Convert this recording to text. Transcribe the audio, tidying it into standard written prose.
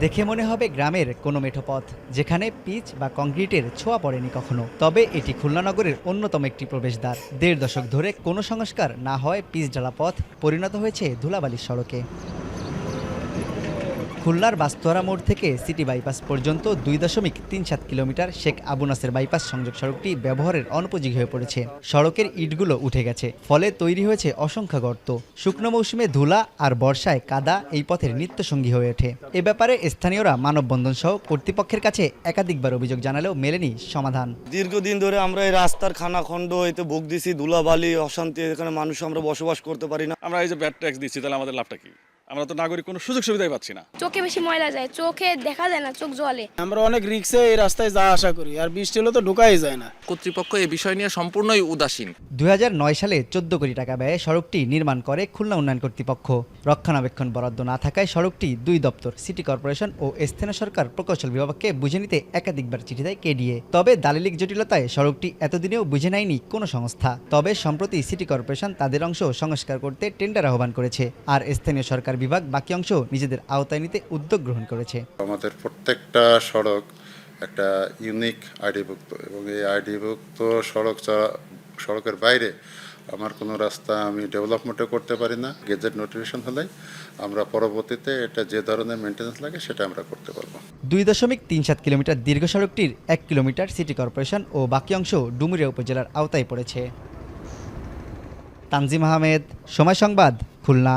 দেখে মনে হবে গ্রামের কোনো মেঠো পথ, যেখানে পিচ বা কংক্রিটের ছোঁয়া পড়েনি কখনো। তবে এটি খুলনা নগরের অন্যতম একটি প্রবেশদ্বার। ১.৫ দশক ধরে কোনো সংস্কার না হয় পিচ ঢালা পথ পরিণত হয়েছে ধুলাবালির সড়কে। খুলনার বাস্তোয়ারা মোড় থেকে সিটি বাইপাস পর্যন্ত ২.৩৭ কিলোমিটার শেখ আবু নাসের বাইপাস সংযোগ সড়কটি ব্যবহারের অনুপযোগী হয়ে পড়েছে। সড়কের ইটগুলো উঠে গেছে, ফলে তৈরি হয়েছে অসংখ্য গর্ত। শুকনো মৌসুমে ধুলা আর বর্ষায় কাদা এই পথের নিত্যসঙ্গী হয়ে ওঠে। এ ব্যাপারে স্থানীয়রা মানববন্ধন সহ কর্তৃপক্ষের কাছে একাধিকবার অভিযোগ জানালেও মেলেনি সমাধান। দীর্ঘদিন ধরে আমরা এই রাস্তার খানাখন্দ এতে ভোগ দিছি, ধুলাবালি, অশান্তি, এখানে মানুষ আমরা বসবাস করতে পারি না। আমরা এই যে ব্যাড ট্যাক্স দিচ্ছি, তাহলে আমাদের লাভটা কি? আমরা তো নাগরিক কোনো সুযোগ সুবিধাই পাচ্ছি না। চোখে বেশি ময়লা যায়, চোখে দেখা যায় না, চোখ জ্বলে। আমরা অনেক রিক্সে এই রাস্তায় যাওয়া আসা করি, আর বৃষ্টি হলে তো ঢোকাই যায় না। কর্তৃপক্ষ এই বিষয় নিয়ে সম্পূর্ণই উদাসীন। ২০০৯ সালে ১৪ কোটি টাকা ব্যয়ে সড়কটি নির্মাণ করে খুলনা উন্নয়ন কর্তৃপক্ষ। রক্ষণাবেক্ষণ বরাদ্দ না থাকায় সড়কটি দুই দপ্তর, সিটি কর্পোরেশন ও স্থানীয় সরকার প্রকৌশল বিভাগকে বুঝে নিতে একাধিকবার চিঠি দেয় কেডিএ। তবে দালিলিক জটিলতায় সড়কটি এতদিনেও বুঝে নেয়নি কোনো সংস্থা। তবে সম্প্রতি সিটি কর্পোরেশন তাদের অংশ সংস্কার করতে টেন্ডার আহ্বান করেছে, আর স্থানীয় সরকার বিভাগ বাকি অংশ নিজেদের আওতায় নিতে উদ্যোগ গ্রহণ করেছে। আমাদের প্রত্যেকটা সড়ক একটা ইউনিক আইডিভুক্ত, এবং এই আইডিভুক্ত সড়কের বাইরে আমার কোনো রাস্তা আমি ডেভেলপমেন্টও করতে পারি না। গেজেট নোটিফিকেশন হলে আমরা পরবর্তীতে এটা যে ধরনের মেনটেন্যান্স লাগে সেটা আমরা করতে পারবো। ২.৩৭ কিলোমিটার দীর্ঘ সড়কটির ১ কিলোমিটার সিটি কর্পোরেশন ও বাকি অংশ ডুমুরিয়া উপজেলার আওতায় পড়েছে। তানজিম আহমেদ, সময় সংবাদ, খুলনা।